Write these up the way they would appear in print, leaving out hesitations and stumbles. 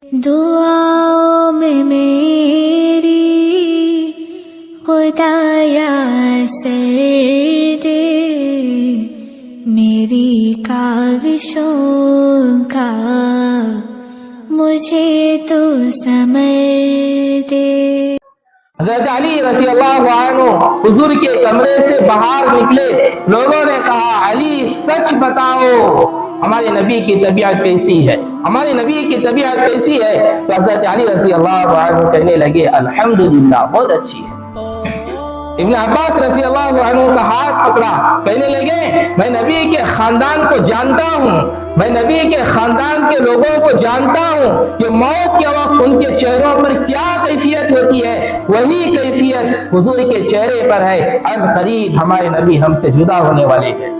دعاؤں میں میری خدایا سر دے، میری کاوشوں کا مجھے تو ثمر دے۔ حضرت علی رضی اللہ عنہ حضور کے کمرے سے باہر نکلے، لوگوں نے کہا علی سچ بتاؤ ہمارے نبی کی طبیعت کیسی ہے، ہمارے نبی کی طبیعت کیسی ہے؟ تو حضرت علی رضی اللہ عنہ کہنے لگے الحمدللہ بہت اچھی ہے۔ ابن عباس رضی اللہ عنہ کا ہاتھ پکڑا، کہنے لگے میں نبی کے خاندان کو جانتا ہوں، میں نبی کے خاندان کے لوگوں کو جانتا ہوں کہ موت کے وقت ان کے چہروں پر کیا کیفیت ہوتی ہے، وہی کیفیت حضور کے چہرے پر ہے۔ ان قریب ہمارے نبی ہم سے جدا ہونے والے ہیں۔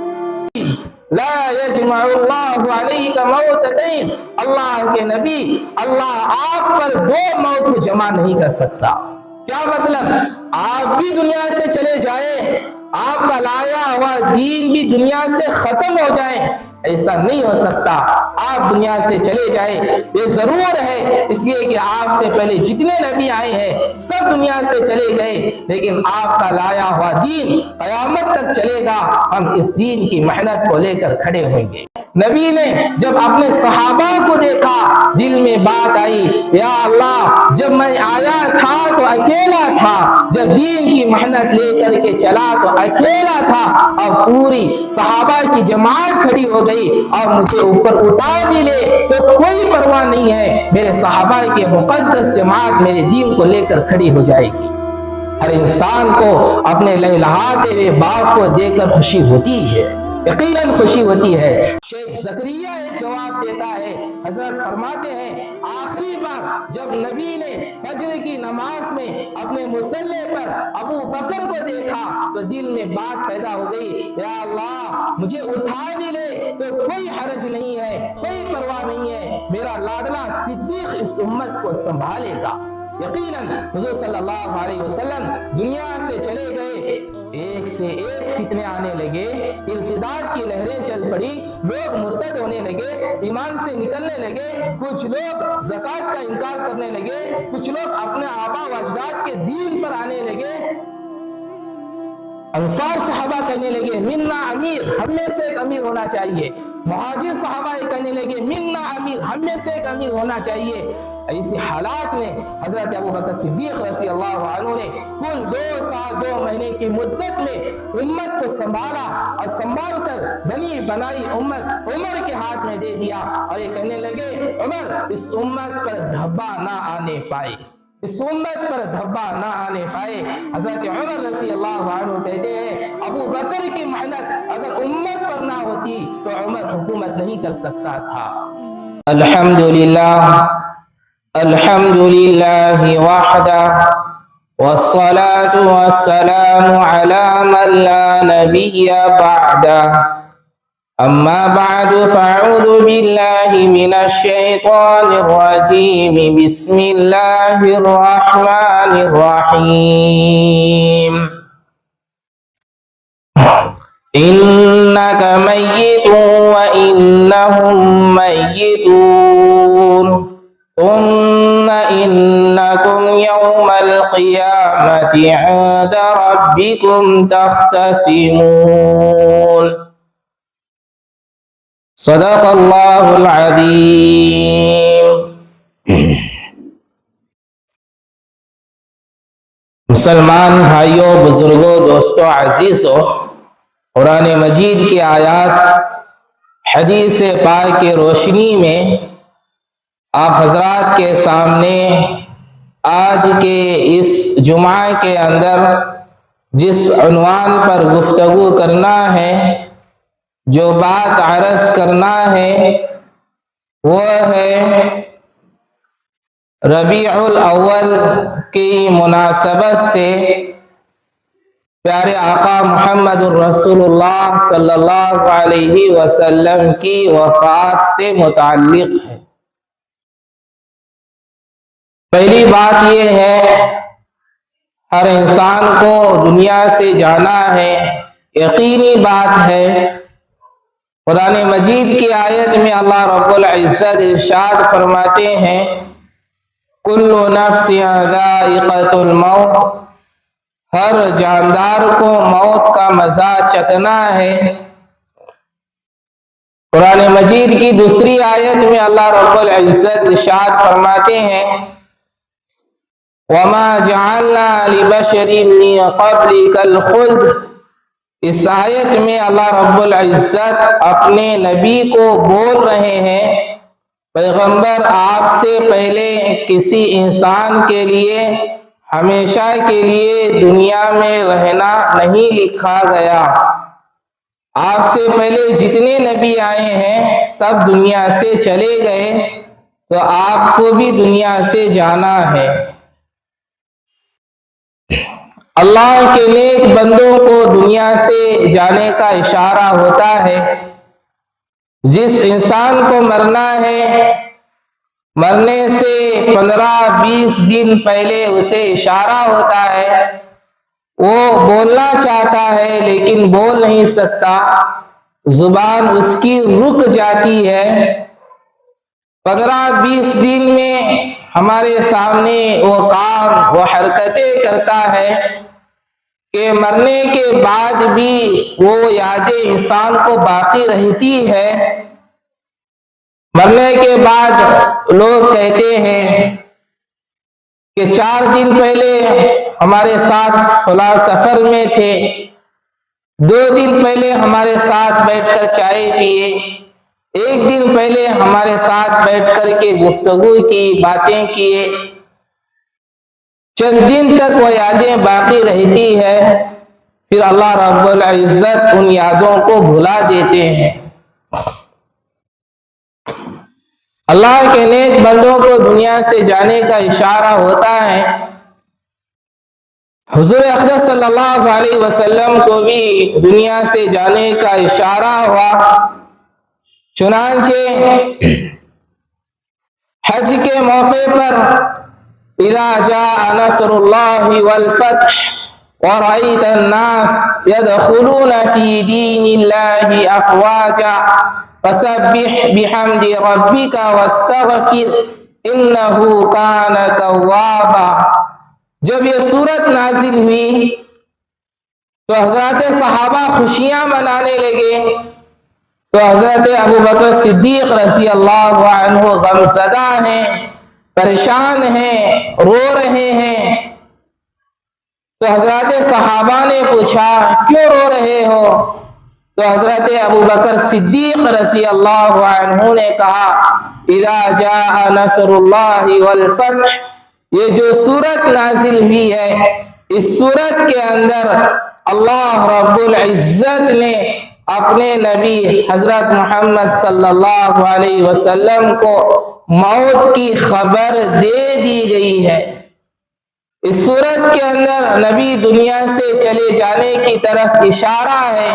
لا یجمع اللہ علیک موتتین، اللہ کے نبی، اللہ آپ پر دو موت کو جمع نہیں کر سکتا۔ کیا مطلب؟ آپ بھی دنیا سے چلے جائیں، آپ کا لایا ہوا دین بھی دنیا سے ختم ہو جائے، ایسا نہیں ہو سکتا۔ آپ دنیا سے چلے جائیں یہ ضرور ہے، اس لیے کہ آپ سے پہلے جتنے نبی آئے ہیں سب دنیا سے چلے گئے، لیکن آپ کا لایا ہوا دین قیامت تک چلے گا۔ ہم اس دین کی محنت کو لے کر کھڑے ہوئیں گے۔ نبی نے جب اپنے صحابہ کو دیکھا دل میں بات آئی، یا اللہ جب میں آیا تھا تو اکیلا تھا، جب دین کی محنت لے کر کے چلا تو اکیلا تھا، اب پوری صحابہ کی جماعت کھڑی ہو گئی اور مجھے اوپر اٹھا بھی لے تو کوئی پرواہ نہیں ہے، میرے صحابہ کی مقدس جماعت میرے دین کو لے کر کھڑی ہو جائے گی۔ ہر انسان کو اپنے لہلہاتے ہوئے باپ کو دیکھ کر خوشی ہوتی ہے، یقیناً خوشی ہوتی ہے۔ شیخ زکریا ایک جواب دیتا ہے، حضرت فرماتے ہیں آخری بار جب نبی نے فجر کی نماز میں اپنے مصلے پر ابو بکر کو دیکھا تو دل میں بات پیدا ہو گئی، یا اللہ مجھے اٹھا بھی لے تو کوئی حرج نہیں ہے، کوئی پرواہ نہیں ہے، میرا لاڈلا صدیق اس امت کو سنبھالے گا۔ یقیناً حضور صلی اللہ علیہ وسلم دنیا سے چلے گئے، ایک سے ایک فتنے آنے لگے، ارتداد کی لہریں چل پڑی، لوگ مرتد ہونے لگے، ایمان سے نکلنے لگے، کچھ لوگ زکوٰۃ کا انکار کرنے لگے، کچھ لوگ اپنے آبا و اجداد کے دین پر آنے لگے۔ انصار صحابہ کہنے لگے منا امیر، ہم میں سے ایک امیر ہونا چاہیے۔ مہاجر صحابہ کہنے لگے منا امیر، ہم میں سے ایک امیر ہونا چاہیے۔ ایسی حالات میں حضرت ابو بکر صدیق رضی اللہ عنہ نے کل 2 سال 2 مہینے کی مدت میں امت کو سنبھالا اور سنبھال کر بنی بنائی امت عمر کے ہاتھ میں دے دیا، اور یہ کہنے لگے عمر اس امت پر دھبا نہ آنے پائے، اس امت پر دھبا نہ آنے پائے۔ حضرت عمر رضی اللہ عنہ کہتے ہیں ابو بکر کی محنت اگر امت پر نہ ہوتی تو عمر حکومت نہیں کر سکتا تھا۔ الحمدللہ الحمدللہ وحدہ والصلاة والسلام على من لا نبی بعدہ، اما بعد فاعوذ باللہ من الشیطان الرجیم، بسم اللہ الرحمن الرحیم۔ انک میت وانہم میتون، ثم انکم یوم القیامة عند ربکم تختصمون۔ صدق اللہ العظیم۔ مسلمان بھائیوں، بزرگوں، دوستوں، عزیزوں، قرآن مجید کی آیات حدیث پاک کی روشنی میں آپ حضرات کے سامنے آج کے اس جمعہ کے اندر جس عنوان پر گفتگو کرنا ہے، جو بات عرض کرنا ہے، وہ ہے ربیع الاول کی مناسبت سے پیارے آقا محمد الرسول اللہ صلی اللہ علیہ وسلم کی وفات سے متعلق ہے۔ پہلی بات یہ ہے ہر انسان کو دنیا سے جانا ہے، یقینی بات ہے۔ قرآن مجید کی آیت میں اللہ رب العزت ارشاد فرماتے ہیں کل نفس ذائقۃ الموت، ہر جاندار کو موت کا مزہ چکھنا ہے۔ قرآن مجید کی دوسری آیت میں اللہ رب العزت ارشاد فرماتے ہیں وَمَا جَعَلْنَا لِبَشَرٍ مِّن قَبْلِكَ الْخُلْدَ۔ اس آیت میں اللہ رب العزت اپنے نبی کو بول رہے ہیں پیغمبر آپ سے پہلے کسی انسان کے لیے ہمیشہ کے لیے دنیا میں رہنا نہیں لکھا گیا۔ آپ سے پہلے جتنے نبی آئے ہیں سب دنیا سے چلے گئے، تو آپ کو بھی دنیا سے جانا ہے۔ اللہ کے نیک بندوں کو دنیا سے جانے کا اشارہ ہوتا ہے۔ جس انسان کو مرنا ہے، مرنے سے 15-20 دن پہلے اسے اشارہ ہوتا ہے، وہ بولنا چاہتا ہے لیکن بول نہیں سکتا، زبان اس کی رک جاتی ہے۔ 15-20 دن میں ہمارے سامنے وہ کام وہ حرکتیں کرتا ہے کہ مرنے کے بعد بھی وہ یادیں انسان کو باقی رہتی ہے۔ مرنے کے بعد لوگ کہتے ہیں کہ 4 دن پہلے ہمارے ساتھ فلاں سفر میں تھے، 2 دن پہلے ہمارے ساتھ بیٹھ کر چائے پیے، 1 دن پہلے ہمارے ساتھ بیٹھ کر کے گفتگو کی، باتیں کیے۔ چند دن تک وہ یادیں باقی رہتی ہے، پھر اللہ رب العزت ان یادوں کو بھلا دیتے ہیں۔ اللہ کے نیک بندوں کو دنیا سے جانے کا اشارہ ہوتا ہے۔ حضور اقدس صلی اللہ علیہ وسلم کو بھی دنیا سے جانے کا اشارہ ہوا، چنانچہ حج کے موقع پر اذا جاء نصر اللہ والفتح ورأيت الناس يدخلون في دين الله أفواجا فسبح بحمد ربك واستغفر إنه كان توابا۔ جب یہ صورت نازل ہوئی تو حضرت صحابہ خوشیاں منانے لگے، تو حضرت ابوبکر صدیق رضی اللہ عنہ غمزدہ ہیں، پریشان ہیں، رو رہے ہیں۔ تو حضرت صحابہ نے پوچھا کیوں رو رہے ہو؟ تو حضرت ابوبکر صدیق رضی اللہ عنہ نے کہا اذا جاء نصر اللہ والفتح، یہ جو سورت نازل ہوئی ہے، اس سورت کے اندر اللہ رب العزت نے اپنے نبی حضرت محمد صلی اللہ علیہ وسلم کو موت کی خبر دے دی گئی ہے۔ اس سورت کے اندر نبی دنیا سے چلے جانے کی طرف اشارہ ہے،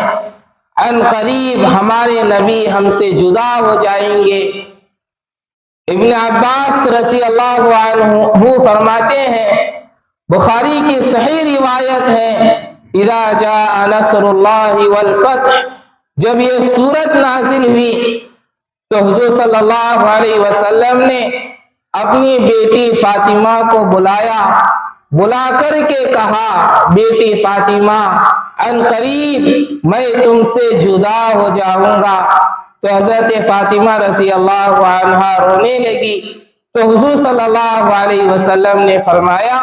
عن قریب ہمارے نبی ہم سے جدا ہو جائیں گے۔ ابن عباس رضی اللہ عنہ فرماتے ہیں، بخاری کی صحیح روایت ہے، اذا جاء نصر اللہ والفتح، جب یہ سورت نازل ہوئی تو حضور صلی اللہ علیہ وسلم نے اپنی بیٹی فاطمہ کو بلا کر کے کہا بیٹی فاطمہ عن قریب میں تم سے جدا ہو جاؤں گا۔ تو حضرت فاطمہ رضی اللہ عنہا رونے لگی، تو حضور صلی اللہ علیہ وسلم نے فرمایا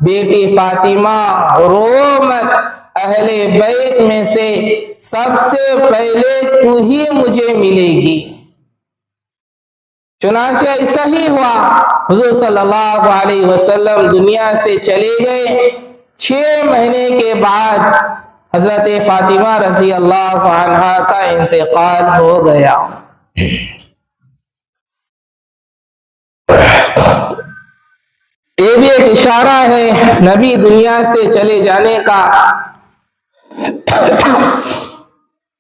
بیٹی فاطمہ رو مت، اہل بیت میں سے سب سے پہلے تو ہی مجھے ملے گی۔ چنانچہ ایسا ہی ہوا، حضور صلی اللہ علیہ وسلم دنیا سے چلے گئے۔ 6 مہینے کے بعد حضرت فاطمہ رضی اللہ عنہا کا انتقال ہو گیا۔ یہ بھی ایک اشارہ ہے نبی دنیا سے چلے جانے کا۔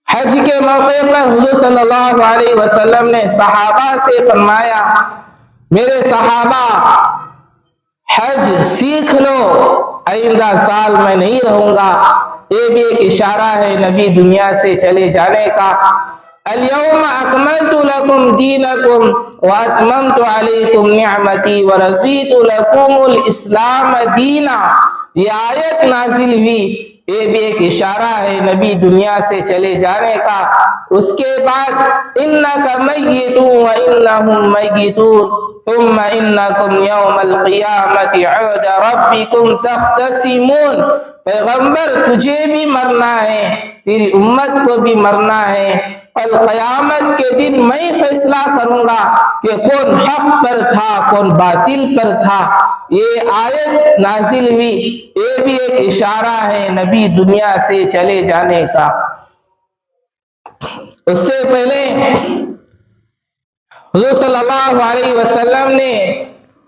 حج کے موقع پر حضور صلی اللہ علیہ وسلم نے صحابہ سے فرمایا میرے صحابہ حج سیکھ لو، آئندہ سال میں نہیں رہوں گا۔ یہ بھی ایک اشارہ ہے نبی دنیا سے چلے جانے کا۔ الیوم اکملت لکم دینکم وَأَتْمَمْتُ عَلَيْكُمْ نِعْمَتِي وَرَضِيتُ لَكُمُ الْإِسْلَامَ دِينًا۔ یہ آیت نازل ہوئی، یہ بھی ایک اشارہ ہے نبی دنیا سے چلے جانے کا۔ اس کے بعد إِنَّكَ مَيِّتٌ وَإِنَّهُمْ مَيِّتُونَ ثُمَّ إِنَّكُمْ يَوْمَ الْقِيَامَةِ عِنْدَ رَبِّكُمْ تَخْتَصِمُونَ۔ پیغمبر تجھے بھی مرنا ہے، تیری امت کو بھی مرنا ہے، کل قیامت کے دن میں فیصلہ کروں گا کہ کون حق پر تھا کون باطل پر تھا۔ یہ آیت نازل ہوئی، یہ بھی ایک اشارہ ہے نبی دنیا سے چلے جانے کا۔ اس سے پہلے حضور صلی اللہ علیہ وسلم نے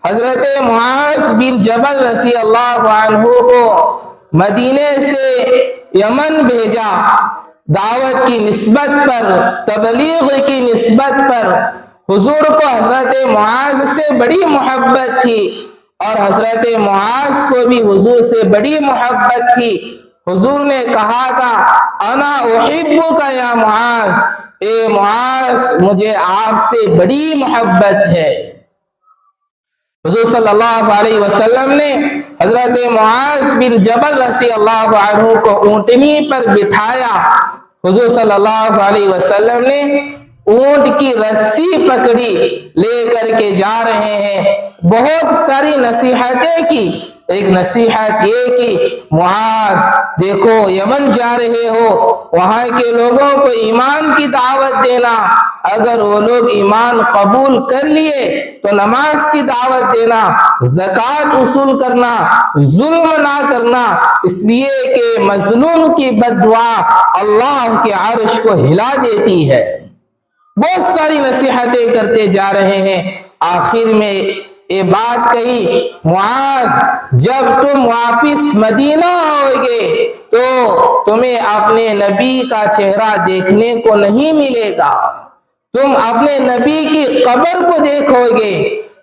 حضرت معاذ بن جبل رضی اللہ عنہ کو مدینے سے یمن بھیجا، دعوت کی نسبت پر، تبلیغ کی نسبت پر۔ حضور کو حضرت معاذ سے بڑی محبت تھی اور حضرت معاذ کو بھی حضور سے بڑی محبت تھی۔ حضور نے کہا تھا انا احبک یا معاذ، اے معاذ مجھے آپ سے بڑی محبت ہے۔ حضور صلی اللہ علیہ وسلم نے حضرت معاذ بن جبل رضی اللہ عنہ کو اونٹنی پر بٹھایا۔ حضور صلی اللہ علیہ وسلم نے اونٹ کی رسی پکڑی، لے کر کے جا رہے ہیں، بہت ساری نصیحتیں کی۔ ایک نصیحت یہ کہ معاذ دیکھو یمن جا رہے ہو، وہاں کے لوگوں کو ایمان کی دعوت دینا، اگر وہ لوگ ایمان قبول کر لیے تو نماز کی دعوت دینا، زکوٰۃ وصول کرنا، ظلم نہ کرنا، اس لیے کہ مظلوم کی بد دعا اللہ کے عرش کو ہلا دیتی ہے۔ بہت ساری نصیحتیں کرتے جا رہے ہیں، آخر میں یہ بات کہی معاذ جب تم واپس مدینہ ہوگے تو تمہیں اپنے نبی کا چہرہ دیکھنے کو نہیں ملے گا، تم اپنے نبی کی قبر کو دیکھو گے۔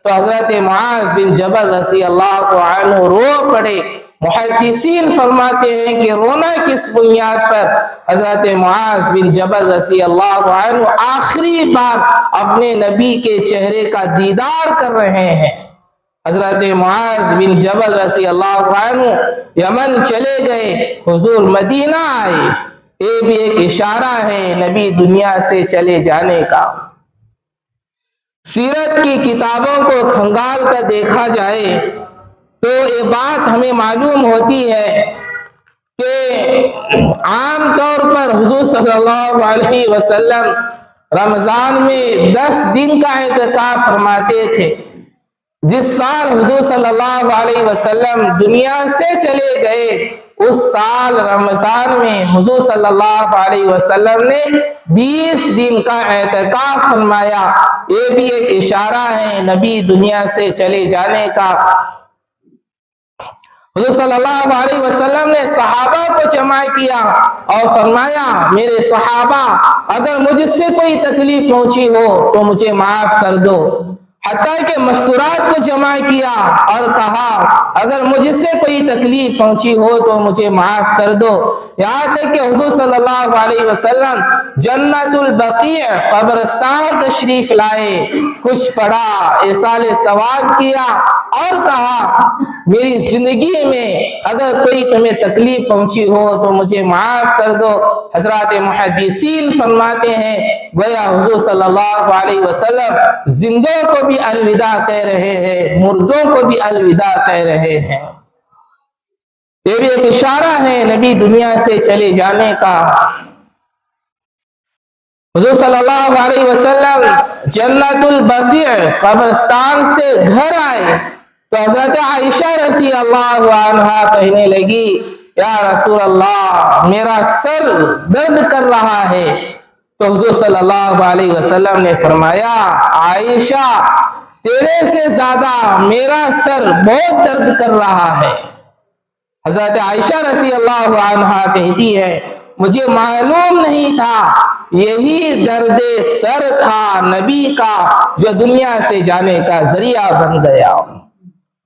تو حضرت معاذ بن جبل رضی اللہ عنہ رو پڑے۔ محدثین فرماتے ہیں کہ رونا کس بنیاد پر؟ حضرت معاذ بن جبل رضی اللہ عنہ آخری بار اپنے نبی کے چہرے کا دیدار کر رہے ہیں۔ حضرت معاذ بن جبل رضی اللہ عنہ یمن چلے گئے، حضور مدینہ آئے۔ یہ بھی ایک اشارہ ہے نبی دنیا سے چلے جانے کا۔ سیرت کی کتابوں کو کھنگال کر دیکھا جائے تو یہ بات ہمیں معلوم ہوتی ہے کہ عام طور پر حضور صلی اللہ علیہ وسلم رمضان میں 10 دن کا اعتکاف فرماتے تھے۔ جس سال حضور صلی اللہ علیہ وسلم دنیا سے چلے گئے، اس سال رمضان میں حضور صلی اللہ علیہ وسلم نے 20 دن کا اعتکاف فرمایا۔ یہ بھی ایک اشارہ ہے نبی دنیا سے چلے جانے کا۔ حضور صلی اللہ علیہ وسلم نے صحابہ کو جمع کیا اور فرمایا میرے صحابہ اگر مجھ سے کوئی تکلیف پہنچی ہو تو مجھے معاف کر دو۔ حتیٰ کہ مستورات کو جمع کیا اور کہا اگر مجھ سے کوئی تکلیف پہنچی ہو تو مجھے معاف کر دو۔ یہاں تک کہ حضور صلی اللہ علیہ وسلم جنت البقیع قبرستان تشریف لائے، کچھ پڑھا، ایصال ثواب کیا اور کہا میری زندگی میں اگر کوئی تمہیں تکلیف پہنچی ہو تو مجھے معاف کر دو۔ حضرات محدثین فرماتے ہیں گویا حضور صلی اللہ علیہ وسلم زندوں کو بھی الوداع کہہ رہے ہیں، مردوں کو بھی الوداع کہہ رہے ہیں۔ یہ بھی ایک اشارہ ہے نبی دنیا سے چلے جانے کا۔ حضور صلی اللہ علیہ وسلم جنت البقیع قبرستان سے گھر آئے تو حضرت عائشہ رضی اللہ عنہا کہنے لگی یا رسول اللہ میرا سر درد کر رہا ہے۔ تو حضور صلی اللہ علیہ وسلم نے فرمایا عائشہ تیرے سے زیادہ میرا سر بہت درد کر رہا ہے۔ حضرت عائشہ رضی اللہ عنہا کہتی ہے مجھے معلوم نہیں تھا یہی درد سر تھا نبی کا جو دنیا سے جانے کا ذریعہ بن گیا۔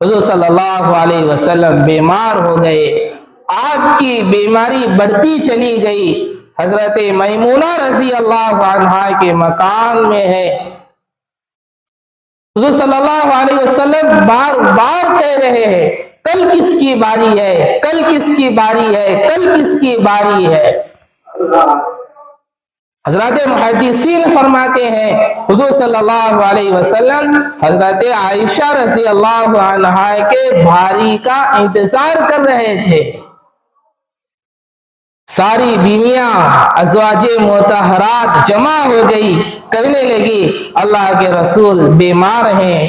حضور صلی اللہ علیہ وسلم بیمار ہو گئے، آپ کی بیماری بڑھتی چلی گئی۔ حضرت میمونہ رضی اللہ عنہا کے مکان میں ہے حضور صلی اللہ علیہ وسلم بار بار کہہ رہے ہیں کل کس کی باری ہے، کل کس کی باری ہے، کل کس کی باری ہے۔ حضرات محدثین فرماتے ہیں حضور صلی اللہ علیہ وسلم حضرت عائشہ رضی اللہ عنہا کے بھاری کا انتظار کر رہے تھے۔ ساری بیویاں ازواج مطہرات جمع ہو گئی، کہنے لگی اللہ کے رسول بیمار ہیں،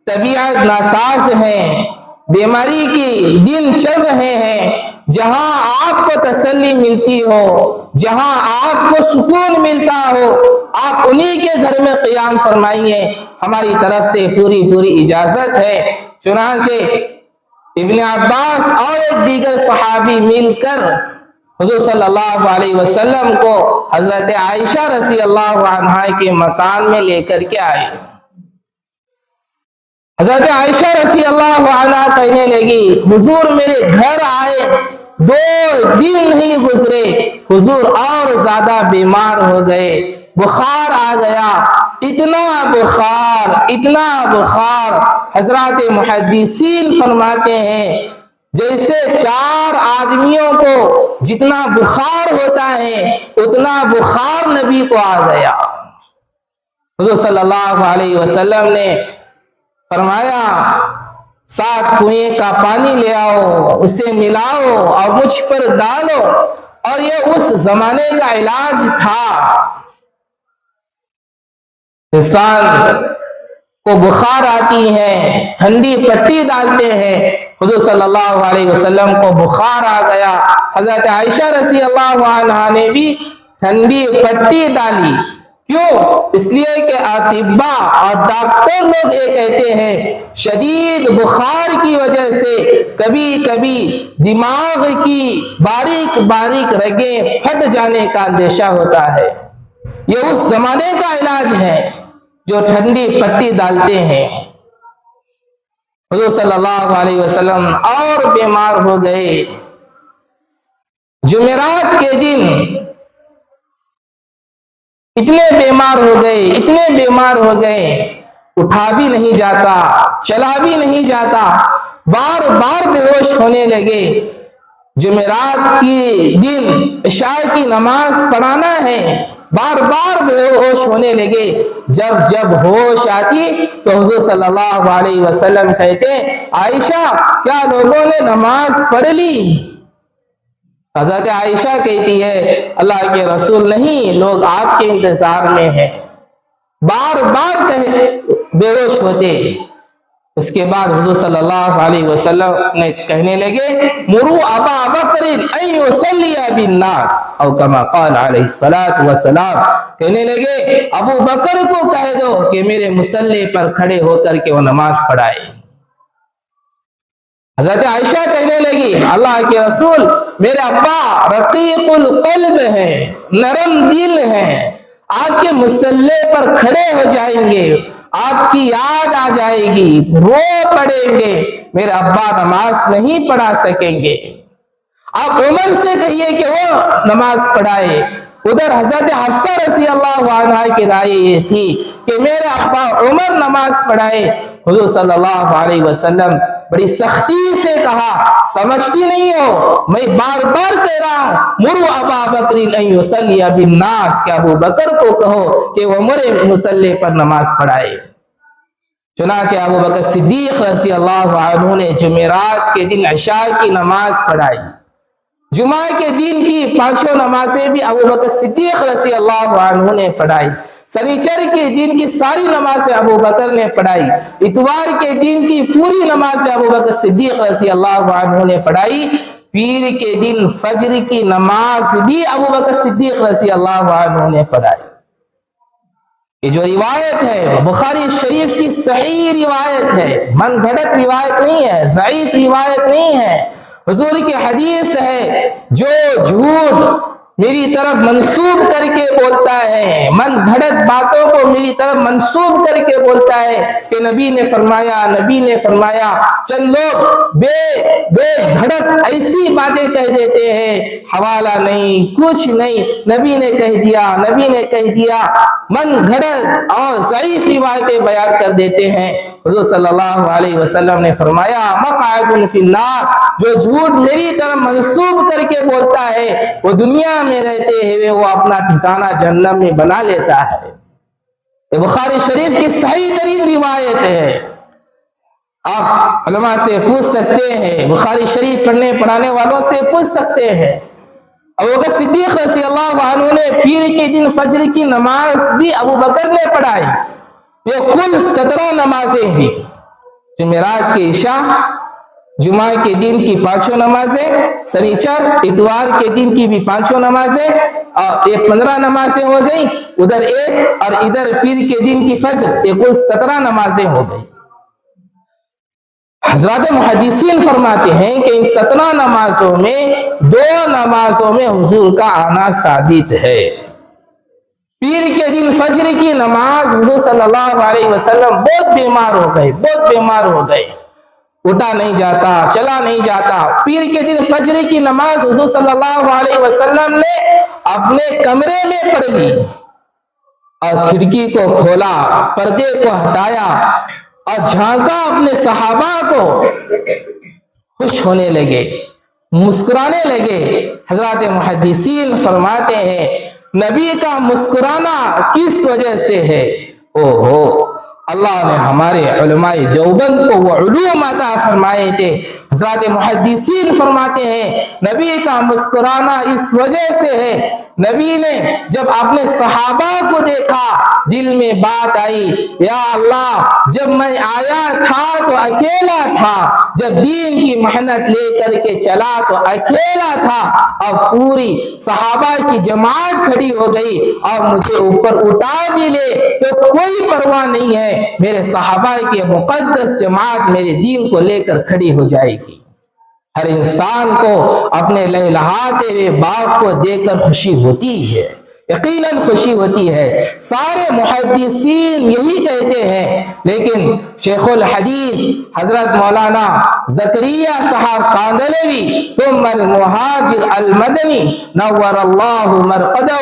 طبیعت ناساز ہیں، بیماری کی دن چل رہے ہیں، جہاں آپ کو تسلی ملتی ہو، جہاں آپ کو سکون ملتا ہو، آپ انہی کے گھر میں قیام فرمائیے، ہماری طرف سے پوری اجازت ہے۔ چنانچہ ابن عباس اور ایک دیگر صحابی مل کر حضور صلی اللہ علیہ وسلم کو حضرت عائشہ رضی اللہ عنہا کے مکان میں لے کر کے آئے۔ حضرت عائشہ رضی اللہ عنہا کہنے لگی حضور میرے گھر آئے، 2 دن نہیں گزرے حضور اور زیادہ بیمار ہو گئے، بخار آ گیا، اتنا بخار حضرات محدثین فرماتے ہیں جیسے 4 آدمیوں کو جتنا بخار ہوتا ہے اتنا بخار نبی کو آ گیا۔ حضور صلی اللہ علیہ وسلم نے فرمایا 7 کنویں کا پانی لے آؤ، اسے ملاؤ اور مجھ پر ڈالو، اور یہ اس زمانے کا علاج تھا۔ انسان کو بخار آتی ہے، ٹھنڈی پٹی ڈالتے ہیں، حضور صلی اللہ علیہ وسلم کو بخار آ گیا، حضرت عائشہ رضی اللہ عنہا نے بھی ٹھنڈی پٹی ڈالی۔ کیوں؟ اس لیے کہ اطباء اور ڈاکٹر لوگ یہ کہتے ہیں شدید بخار کی وجہ سے کبھی کبھی دماغ کی باریک رگیں پھٹ جانے کا اندیشہ ہوتا ہے۔ یہ اس زمانے کا علاج ہے جو ٹھنڈی پٹی ڈالتے ہیں۔ حضور صلی اللہ علیہ وسلم اور بیمار ہو گئے۔ جمعرات کے دن اتنے بیمار ہو گئے، اٹھا بھی نہیں جاتا، چلا بھی نہیں جاتا، بار بار بے ہوش ہونے لگے۔ جمعرات کی دن عشاء کی نماز پڑھانا ہے، بار بار بے ہوش ہونے لگے۔ جب ہوش آتی تو حضور صلی اللہ علیہ وسلم کہتے عائشہ کیا لوگوں نے نماز پڑھ لی؟ حضرت عائشہ کہتی ہے اللہ کے رسول نہیں، لوگ آپ کے انتظار میں ہیں، بار بار بے ہوش ہوتے۔ اس کے بعد حضور صلی اللہ علیہ وسلم نے کہنے لگے مرو ابا بکر ان یصلی بالناس او کما قال علیہ الصلوۃ والسلام، کہنے لگے ابو بکر کو کہہ دو کہ میرے مصلی پر کھڑے ہو کر کے وہ نماز پڑھائے۔ حضرت عائشہ کہنے لگی اللہ کے رسول میرے ابا رقیق القلب ہیں، نرم دل ہیں، آپ کے مصلی پر کھڑے ہو جائیں گے، آپ کی یاد آ جائے گی، رو پڑیں گے، میرے ابا نماز نہیں پڑھا سکیں گے، آپ عمر سے کہیے کہ وہ نماز پڑھائے۔ ادھر حضرت حفصہ رضی اللہ عنہا کی رائے یہ تھی کہ میرے ابا عمر نماز پڑھائے۔ حضور صلی اللہ علیہ وسلم بڑی سختی سے کہا سمجھتی نہیں ہو، میں بار بار کہہ رہا ہوں مرو ابا بکر ان یصلی بالناس، کہ ابو بکر کو کہو کہ وہ میرے مصلی پر نماز پڑھائے۔ چنانچہ ابو بکر صدیق رضی اللہ عنہ نے جمعرات کے دن عشاء کی نماز پڑھائی۔ جمعہ کے دن کی 5 نمازیں بھی ابو بکر صدیق رضی اللہ عنہ نے پڑھائی۔ سنیچر کے دن کی ساری نمازیں ابو بکر نے پڑھائی۔ اتوار کے دن کی پوری نمازیں ابو بکر صدیق رضی اللہ عنہ نے پڑھائی۔ پیر کے دن فجر کی نماز بھی ابو بکر صدیق رضی اللہ عنہ نے پڑھائی۔ یہ جو روایت ہے وہ بخاری شریف کی صحیح روایت ہے، من گھڑت روایت نہیں ہے، ضعیف روایت نہیں ہے۔ حضور کی حدیث ہے جو جھوٹ میری طرف منسوب کر کے بولتا ہے، من گھڑت باتوں کو میری طرف منسوب کر کے بولتا ہے کہ نبی نے فرمایا، نبی نے فرمایا۔ چند لوگ بے دھڑک ایسی باتیں کہہ دیتے ہیں، حوالہ نہیں، کچھ نہیں، نبی نے کہہ دیا، نبی نے کہہ دیا، من گھڑت اور ضعیف روایتیں بیان کر دیتے ہیں۔ حضور صلی اللہ علیہ وسلم نے فرمایا مقعد فی النار، جو جھوٹ میری طرف منسوب کر کے بولتا ہے وہ دنیا میں رہتے ہوئے وہ اپنا ٹھکانہ جہنم میں بنا لیتا ہے۔ یہ بخاری شریف کی صحیح ترین روایت ہے۔ آپ علماء سے پوچھ سکتے ہیں، بخاری شریف پڑھنے پڑھانے والوں سے پوچھ سکتے ہیں، ابوبکر صدیق رضی اللہ عنہ نے پیر کے دن فجر کی نماز بھی ابوبکر نے پڑھائی۔ یہ کل 17 نمازیں بھی، جمعرات کی عشاء، جمعہ کے دن کی 5 نمازیں، سنیچر اتوار کے دن کی بھی 5 نمازیں، اور یہ 15 نمازیں ہو گئی، ادھر ایک اور ادھر پیر کے دن کی فجر، یہ کل 17 نمازیں ہو گئی۔ حضرات محدثین فرماتے ہیں کہ ان 17 نمازوں میں 2 نمازوں میں حضور کا آنا ثابت ہے۔ پیر کے دن فجر کی نماز حضور صلی اللہ علیہ وسلم بہت بیمار ہو گئے، اٹھا نہیں جاتا، چلا نہیں جاتا۔ پیر کے دن فجر کی نماز حضور صلی اللہ علیہ وسلم نے اپنے کمرے میں پڑھ لی اور کھڑکی کو کھولا، پردے کو ہٹایا اور جھانکا اپنے صحابہ کو، خوش ہونے لگے، مسکرانے لگے۔ حضرات محدثین فرماتے ہیں نبی کا مسکرانا کس وجہ سے ہے؟ اللہ نے ہمارے علماء دیوبند کو وہ علوم عطا فرمائے تھے۔ حضرات محدثین فرماتے ہیں نبی کا مسکرانا اس وجہ سے ہے، نبی نے جب اپنے صحابہ کو دیکھا دل میں بات آئی، یا اللہ جب میں آیا تھا تو اکیلا تھا، جب دین کی محنت لے کر کے چلا تو اکیلا تھا، اب پوری صحابہ کی جماعت کھڑی ہو گئی اور مجھے اوپر اٹھا بھی لے تو کوئی پرواہ نہیں ہے، میرے صحابہ کی مقدس جماعت میرے دین کو لے کر کھڑی ہو جائے گی۔ ہر انسان کو اپنے لہلہاتے ہوئے باپ کو دیکھ کر خوشی ہوتی ہے، یقیناً خوشی ہوتی ہے۔ سارے محدثین یہی کہتے ہیں، لیکن شیخ الحدیث حضرت مولانا زکریا صاحب کاندھلوی ثم المہاجر المدنی نور اللہ مرقدہ،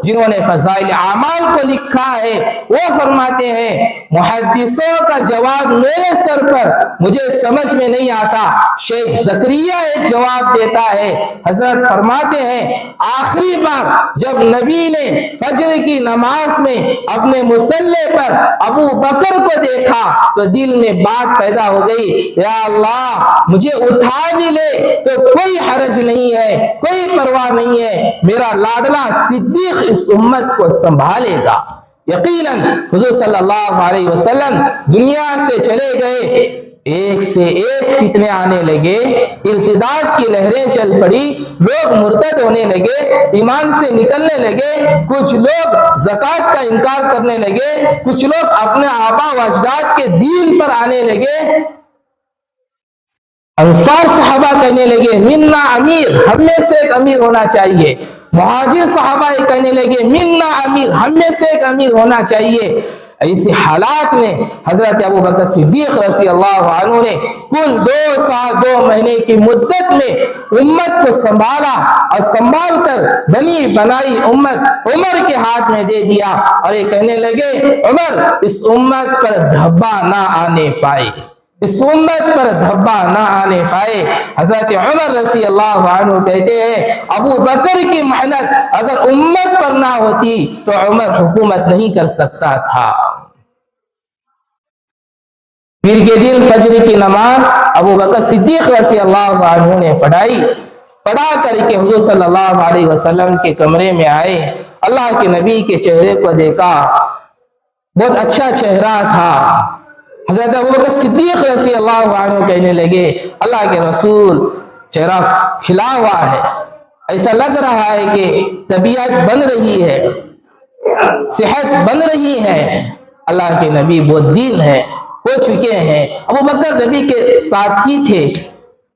جنہوں نے فضائل اعمال کو لکھا ہے، وہ فرماتے ہیں محدثوں کا جواب میرے سر پر مجھے سمجھ میں نہیں آتا، شیخ زکریا ایک جواب دیتا ہے۔ حضرت فرماتے ہیں آخری بار جب نبی نے فجر کی نماز میں اپنے مصلی پر ابو بکر کو دیکھا تو دل میں بات پیدا ہو گئی، یا اللہ مجھے اٹھا بھی لے تو کوئی حرج نہیں ہے، کوئی پرواہ نہیں ہے، میرا لاڈلا صدیق اس امت کو سنبھالے گا۔ یقیناً حضور صلی اللہ علیہ وسلم دنیا سے چلے گئے، ایک سے ایک فتنے آنے لگے، ارتداد کی لہریں چل پڑی، لوگ مرتد ہونے لگے، ایمان سے نکلنے لگے، کچھ لوگ زکوٰۃ کا انکار کرنے لگے، کچھ لوگ اپنے آبا و اجداد کے دین پر آنے لگے۔ انصار صحابہ کہنے لگے منا امیر، ہم میں سے ایک امیر ہونا چاہیے۔ مہاجر صحابہ کہنے لگے منا امیر، ہم میں سے ایک امیر ہونا چاہیے۔ ایسی حالات میں حضرت ابوبکر صدیق رضی اللہ عنہ نے کل 2 سال 2 مہینے کی مدت میں امت کو سنبھالا اور سنبھال کر بنی بنائی امت عمر کے ہاتھ میں دے دیا، اور یہ کہنے لگے عمر اس امت پر دھبا نہ آنے پائے، اس امت پر دھبا نہ آنے پائے۔ حضرت عمر رضی اللہ عنہ کہتے ہیں ابو بکر کی محنت اگر امت پر نہ ہوتی تو عمر حکومت نہیں کر سکتا تھا۔ پیر کے دن فجر کی نماز ابو بکر صدیق رضی اللہ عنہ نے پڑھا کر کے حضور صلی اللہ علیہ وسلم کے کمرے میں آئے، اللہ کے نبی کے چہرے کو دیکھا، بہت اچھا چہرہ تھا۔ حضرت ابوبکر صدیق رضی اللہ عنہ کہنے لگے اللہ کے رسول چہرہ کھلا ہوا ہے، ایسا لگ رہا ہے کہ طبیعت بن رہی ہے، صحت بن رہی ہے۔ اللہ کے نبی بہت دن ہو چکے ہیں، ابوبکر نبی کے ساتھ ہی تھے،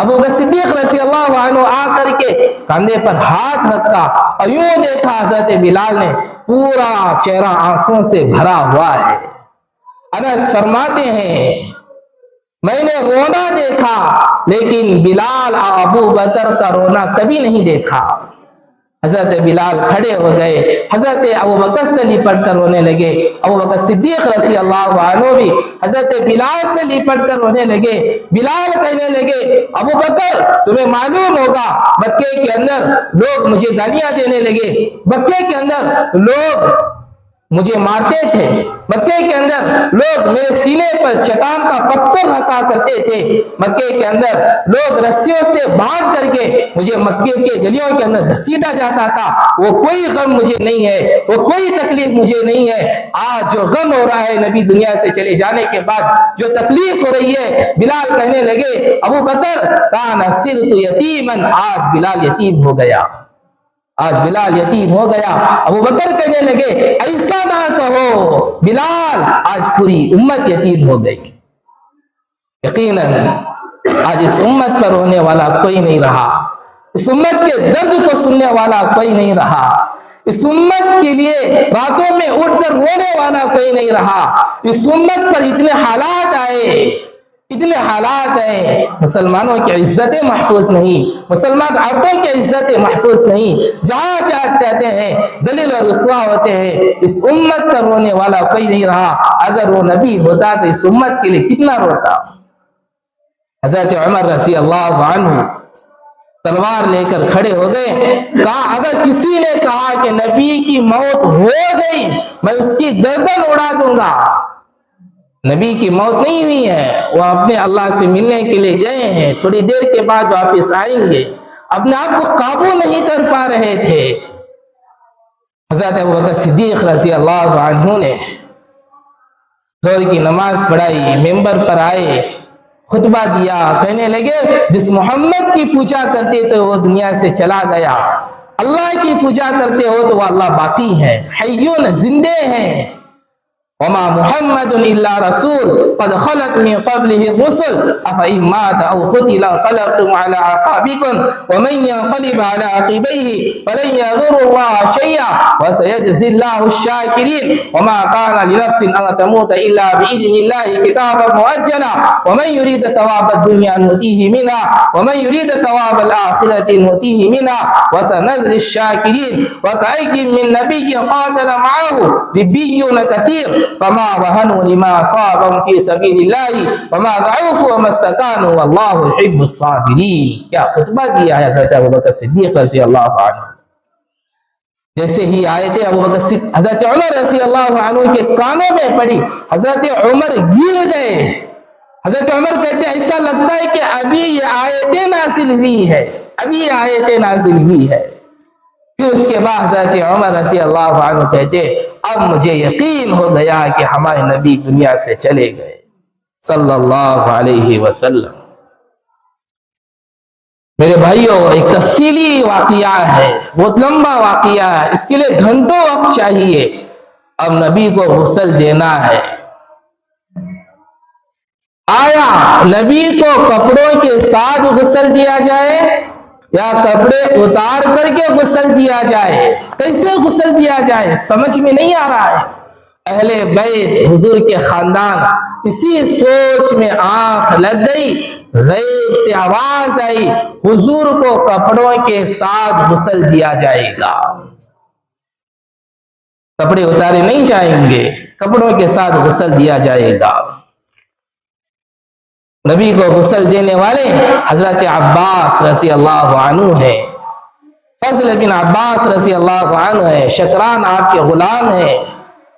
ابو بکر صدیق رضی اللہ عنہ آ کر کے کندھے پر ہاتھ رکھا اور یوں دیکھا حضرت بلال نے پورا چہرہ آنسوں سے بھرا ہوا ہے۔ انس فرماتے ہیں میں نے رونا دیکھا لیکن بلال اور ابو بکر کا رونا کبھی نہیں دیکھا۔ حضرت بلال کھڑے ہو گئے، حضرت ابو بکر سے لپٹ کر رونے لگے، ابو بکر صدیق رضی اللہ عنہ بھی حضرت بلال سے لپٹ کر رونے لگے۔ بلال کہنے لگے ابو بکر تمہیں معلوم ہوگا مکے کے اندر لوگ مجھے گالیاں دینے لگے، مکے کے اندر لوگ مجھے مارتے تھے، مکے کے اندر لوگ میرے سینے پر چٹان کا پتھر رکھا کرتے تھے، مکے کے اندر لوگ رسیوں سے باندھ کر کے مجھے مکے کے گلیوں کے اندر گھسیٹا جاتا تھا۔ وہ کوئی غم مجھے نہیں ہے، وہ کوئی تکلیف مجھے نہیں ہے۔ آج جو غم ہو رہا ہے نبی دنیا سے چلے جانے کے بعد جو تکلیف ہو رہی ہے، بلال کہنے لگے ابو بکر کان صرت یتیمن، آج بلال یتیم ہو گیا، آج بلال یتیم ہو گیا۔ ابو بکر کہنے لگے ایسا نہ کہو بلال، آج پوری امت یتیم ہو گئی۔ یقیناً آج اس امت پر رونے والا کوئی نہیں رہا، اس امت کے درد کو سننے والا کوئی نہیں رہا، اس امت کے لیے راتوں میں اٹھ کر رونے والا کوئی نہیں رہا۔ اس امت پر اتنے حالات آئے، اتنے حالات ہیں، مسلمانوں کی عزتیں محفوظ نہیں، مسلمان عورتوں کی عزتیں محفوظ نہیں، جہاں چاہتے ہیں ذلیل اور رسوا ہوتے ہیں۔ اس امت پر رونے والا کوئی نہیں رہا۔ اگر وہ نبی ہوتا تو اس امت کے لیے کتنا روتا۔ حضرت عمر رضی اللہ عنہ تلوار لے کر کھڑے ہو گئے، کہا اگر کسی نے کہا کہ نبی کی موت ہو گئی میں اس کی گردن اڑا دوں گا۔ نبی کی موت نہیں ہوئی ہے، وہ اپنے اللہ سے ملنے کے لیے گئے ہیں، تھوڑی دیر کے بعد واپس آئیں گے، اپنے آپ کو قابو نہیں کر پا رہے تھے۔ حضرت ابوبکر صدیق رضی اللہ عنہ نے ظہر کی نماز پڑھائی، ممبر پر آئے، خطبہ دیا، کہنے لگے جس محمد کی پوجا کرتے تو وہ دنیا سے چلا گیا، اللہ کی پوجا کرتے ہو تو وہ اللہ باقی ہے، حیون زندے ہیں۔ وما محمد الا رسول قد خلت من قبله الرسل افإن مات او قتل انقلبتم على اعقابكم ومن ينقلب على عقبيه فلن يضر الله شيئا وسيجزي الله الشاكرين وما كان لنفس ان تموت الا باذن الله كتابا مؤجلا ومن يريد ثواب الدنيا نؤتيه منها ومن يريد ثواب الاخره نؤتيه منها وسنجزي الشاكرين وكأي من نبي قاتل معه ربيون كثير فما وهنوا لما أصابهم في سبيل الله وما ضعفوا وما استكانوا والله يحب الصابرين۔ کیا خطبہ دیا ہے حضرت ابوبکر صدیق رضی اللہ عنہ۔ جیسے ہی آیتیں حضرت عمر رضی اللہ عنہ کے کانوں میں پڑی، حضرت عمر گر گئے۔ حضرت عمر کہتے ہیں ایسا لگتا ہے کہ ابھی یہ آیتیں نازل ہوئی ہے، ابھی یہ آیتیں نازل ہوئی ہے۔ پھر اس کے بعد حضرت عمر رضی اللہ عنہ کہتے اب مجھے یقین ہو گیا کہ ہمارے نبی دنیا سے چلے گئے صلی اللہ علیہ وسلم۔ میرے بھائیوں ایک تفصیلی واقعہ ہے، بہت لمبا واقعہ ہے، اس کے لیے گھنٹوں وقت چاہیے۔ اب نبی کو غسل دینا ہے۔ آیا نبی کو کپڑوں کے ساتھ غسل دیا جائے یا کپڑے اتار کر کے غسل دیا جائے؟ کیسے غسل دیا جائے سمجھ میں نہیں آ رہا ہے۔ اہل بیت حضور کے خاندان اسی سوچ میں آنکھ لگ گئی، غیب سے آواز آئی حضور کو کپڑوں کے ساتھ غسل دیا جائے گا، کپڑے اتارے نہیں جائیں گے، کپڑوں کے ساتھ غسل دیا جائے گا۔ نبی کو غسل دینے والے حضرت عباس رضی اللہ عنہ ہیں، فضل بن عباس رضی اللہ عنہ ہے، شکران آپ کے غلام ہیں،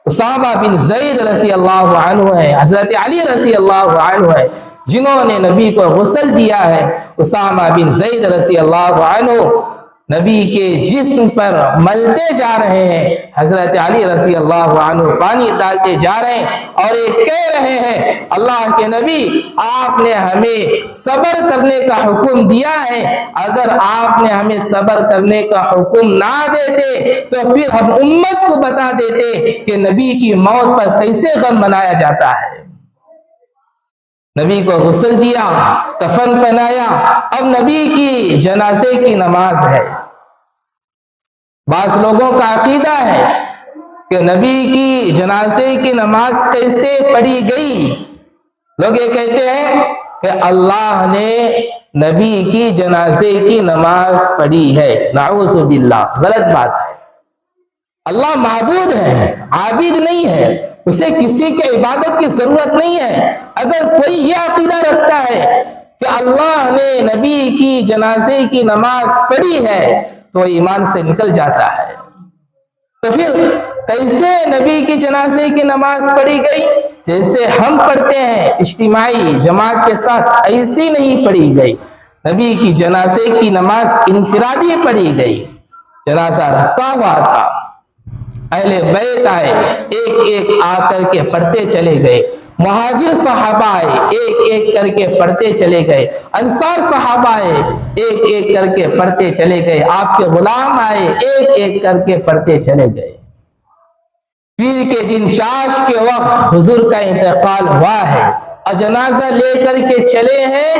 اسامہ بن زید رضی اللہ عنہ ہے، حضرت علی رضی اللہ عنہ ہے جنہوں نے نبی کو غسل دیا ہے۔ اسامہ بن زید رضی اللہ عنہ نبی کے جسم پر ملتے جا رہے ہیں، حضرت علی رضی اللہ عنہ پانی ڈالتے جا رہے ہیں اور یہ کہہ رہے ہیں اللہ کے نبی آپ نے ہمیں صبر کرنے کا حکم دیا ہے، اگر آپ نے ہمیں صبر کرنے کا حکم نہ دیتے تو پھر ہم امت کو بتا دیتے کہ نبی کی موت پر کیسے غم منایا جاتا ہے۔ نبی کو غسل دیا، کفن پہنایا، اب نبی کی جنازے کی نماز ہے۔ بعض لوگوں کا عقیدہ ہے کہ نبی کی جنازے کی نماز کیسے پڑھی گئی؟ لوگ یہ کہتے ہیں کہ اللہ نے نبی کی جنازے کی نماز پڑھی ہے۔ نعوذ باللہ، غلط بات ہے۔ اللہ معبود ہے، عابد نہیں ہے، اسے کسی کے عبادت کی ضرورت نہیں ہے۔ اگر کوئی یہ عقیدہ رکھتا ہے کہ اللہ نے نبی کی جنازے کی نماز پڑھی ہے تو ایمان سے نکل جاتا ہے۔ تو پھر کیسے نبی کی جنازے کی نماز پڑھی گئی؟ جیسے ہم پڑھتے ہیں اجتماعی جماعت کے ساتھ، ایسی نہیں پڑھی گئی۔ نبی کی جنازے کی نماز انفرادی پڑھی گئی۔ جنازہ رکھا ہوا تھا، اہل بیت آئے، ایک ایک آ کر کے پڑھتے چلے گئے۔ مہاجر صحابہ آئے، ایک ایک کر کے پڑھتے چلے گئے۔ انصار صحابہ آئے، ایک ایک کر کے پڑھتے چلے گئے۔ آپ کے غلام آئے، ایک ایک کر کے پڑھتے چلے گئے۔ پیر کے دن چاش کے وقت حضور کا انتقال ہوا ہے اور جنازہ لے کر کے چلے ہیں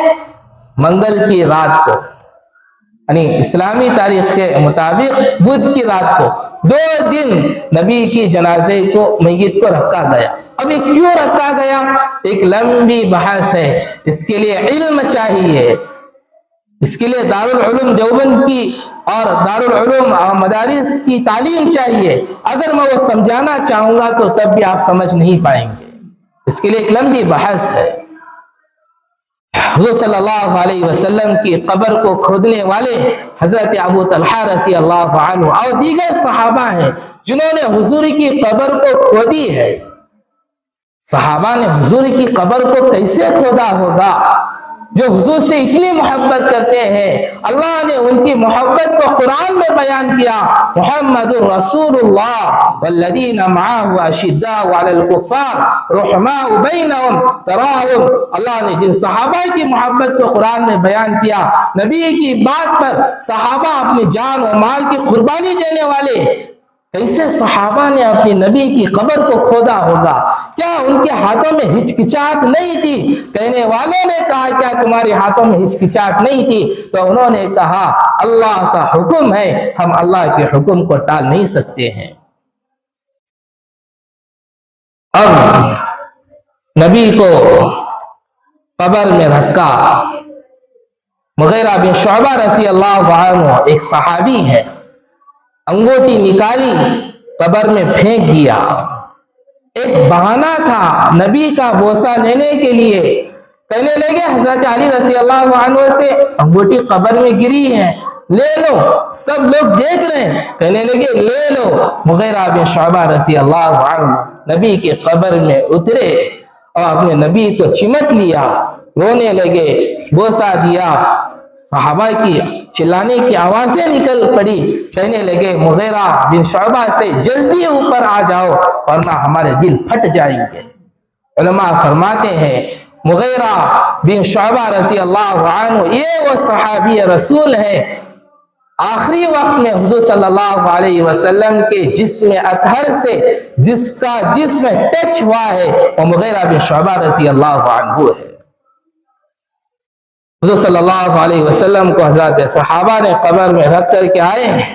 منگل کی رات کو، یعنی اسلامی تاریخ کے مطابق بدھ کی رات کو 2 دن نبی کی جنازے کو میت کو رکھا گیا۔ اب یہ کیوں رکھا گیا؟ ایک لمبی بحث ہے، اس کے لیے علم چاہیے، اس کے لیے دارالعلوم دیوبند کی اور دارالعلوم مدارس کی تعلیم چاہیے۔ اگر میں وہ سمجھانا چاہوں گا تو تب بھی آپ سمجھ نہیں پائیں گے، اس کے لیے ایک لمبی بحث ہے۔ حضور صلی اللہ علیہ وسلم کی قبر کو کھودنے والے حضرت ابو طلحہ رضی اللہ عنہ اور دیگر صحابہ ہیں جنہوں نے حضور کی قبر کو کھودی ہے۔ صحابہ نے حضور کی قبر کو کیسے کھودا ہوگا؟ جو حضور سے اتنی محبت کرتے ہیں، اللہ نے ان کی محبت کو قرآن میں بیان کیا۔ محمد رسول اللہ والذین معہ اشداء علی الکفار رحماء بینہم تراہم۔ اللہ نے جن صحابہ کی محبت کو قرآن میں بیان کیا، نبی کی بات پر صحابہ اپنی جان و مال کی قربانی دینے والے، کیسے صحابہ نے اپنی نبی کی قبر کو کھودا ہوگا؟ کیا ان کے ہاتھوں میں ہچکچاہٹ نہیں تھی؟ کہنے والوں نے کہا کیا تمہارے ہاتھوں میں ہچکچاہٹ نہیں تھی؟ تو انہوں نے کہا اللہ کا حکم ہے، ہم اللہ کے حکم کو ٹال نہیں سکتے ہیں۔ اب نبی کو قبر میں رکھا، مغیرہ بن شعبہ رضی اللہ عنہ ایک صحابی ہے، انگوٹی نکالی، قبر میں پھینک دیا۔ ایک بہانہ تھا نبی کا بوسہ لینے کے لیے، کہنے لگے حضرت علی رضی اللہ عنہ سے انگوٹی قبر میں گری ہے، لے لو۔ سب لوگ دیکھ رہے ہیں، کہنے لگے لے لو۔ مغیرہ بن شعبہ رضی اللہ عنہ نبی کی قبر میں اترے اور اپنے نبی کو چمٹ لیا، رونے لگے، بوسہ دیا۔ صحابہ کی چلانے کی آوازیں نکل پڑی، کہنے لگے مغیرہ بن شعبہ سے جلدی اوپر آ جاؤ ورنہ ہمارے دل پھٹ جائیں گے۔ علماء فرماتے ہیں مغیرہ بن شعبہ رضی اللہ عنہ یہ وہ صحابی رسول ہے آخری وقت میں حضور صلی اللہ علیہ وسلم کے جسم اطہر سے جس کا جسم ٹچ ہوا ہے وہ مغیرہ بن شعبہ رضی اللہ عنہ ہے۔ حضور صلی اللہ علیہ وسلم کو حضرت صحابہ نے قبر میں رکھ کر کے آئے ہیں۔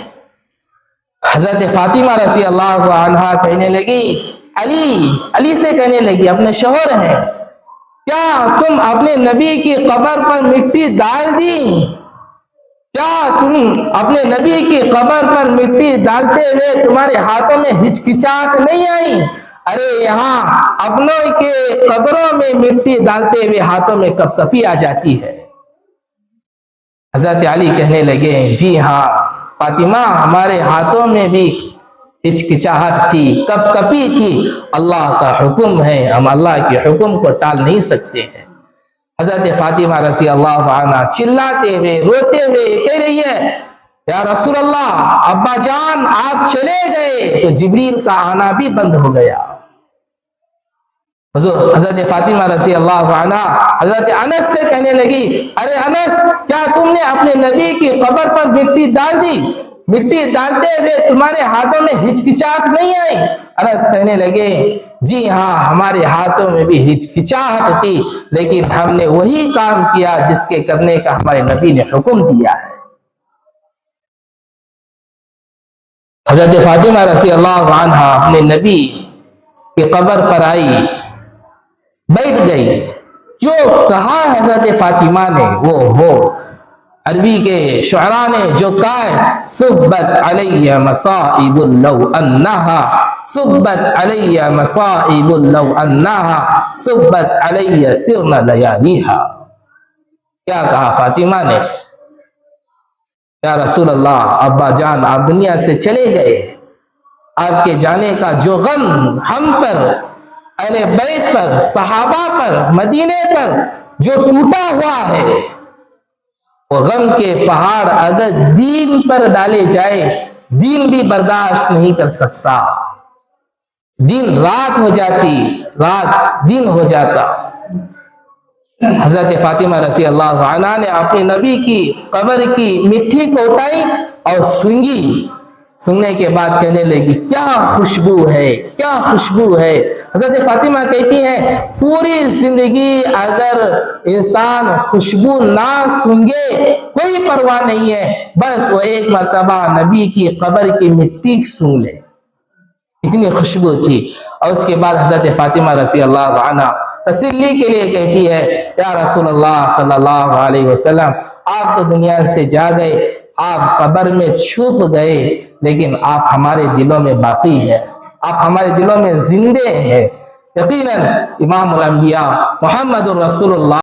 حضرت فاطمہ رضی اللہ عنہا کہنے لگی، علی سے کہنے لگی، اپنے شوہر ہیں، کیا تم اپنے نبی کی قبر پر مٹی ڈال دی؟ کیا تم اپنے نبی کی قبر پر مٹی ڈالتے ہوئے تمہارے ہاتھوں میں ہچکچاہٹ نہیں آئی؟ ارے یہاں اپنوں کے قبروں میں مٹی ڈالتے ہوئے ہاتھوں میں کپ کپی آ جاتی ہے۔ حضرت علی کہنے لگے، جی ہاں فاطمہ، ہمارے ہاتھوں میں بھی ہچکچاہٹ تھی، کپ کپی تھی، اللہ کا حکم ہے، ہم اللہ کے حکم کو ٹال نہیں سکتے ہیں۔ حضرت فاطمہ رضی اللہ عنہ چلاتے ہوئے روتے ہوئے کہہ رہی ہے، یا رسول اللہ ابا جان آپ چلے گئے تو جبریل کا آنا بھی بند ہو گیا۔ حضرت فاطمہ رضی اللہ عنہ حضرت انس سے کہنے لگی، ارے انس، کیا تم نے اپنے نبی کی قبر پر مٹی ڈال دی؟ مٹی ڈالتے ہوئے تمہارے ہاتھوں میں ہچکچاہٹ نہیں آئی؟ انس کہنے لگے، جی ہاں ہمارے ہاتھوں میں بھی ہچکچاہٹ تھی، لیکن ہم نے وہی کام کیا جس کے کرنے کا ہمارے نبی نے حکم دیا ہے۔ حضرت فاطمہ رضی اللہ عنہا اپنے نبی کی قبر پر آئی، بیٹھ گئی، جو کہا حضرت فاطمہ نے وہ ہو۔ عربی کے شعراء نے جو کہا ہے، صبت علی مصائب لو انہا، صبت علی مصائب لو انہا، صبت علی سرن لیالیہا۔ کیا کہا فاطمہ نے؟ یا رسول اللہ، ابا جان آپ دنیا سے چلے گئے، آپ کے جانے کا جو غم ہم پر، اہل بیت پر، صحابہ پر، مدینے پر جو ٹوٹا ہوا ہے، وہ غم کے پہاڑ اگر دین پر ڈالے جائے، دین بھی برداشت نہیں کر سکتا۔ دن رات ہو جاتی، رات دن ہو جاتا۔ حضرت فاطمہ رضی اللہ عنہا نے اپنے نبی کی قبر کی مٹی کو اٹھائی اور سونگی، سننے کے بعد کہنے لگی کیا خوشبو ہے، کیا خوشبو ہے۔ حضرت فاطمہ کہتی ہیں پوری زندگی اگر انسان خوشبو نہ سونگے کوئی پرواہ نہیں ہے، بس وہ ایک مرتبہ نبی کی قبر کی مٹی سونگ لے، اتنی خوشبو تھی۔ اور اس کے بعد حضرت فاطمہ رضی اللہ عنہا تسلی کے لیے کہتی ہے یا رسول اللہ صلی اللہ علیہ وسلم، آپ تو دنیا سے جا گئے، آپ قبر میں چھپ گئے، لیکن آپ ہمارے دلوں میں باقی ہے، آپ ہمارے دلوں میں زندے ہیں۔ یقیناً امام الانبیاء محمد الرسول اللہ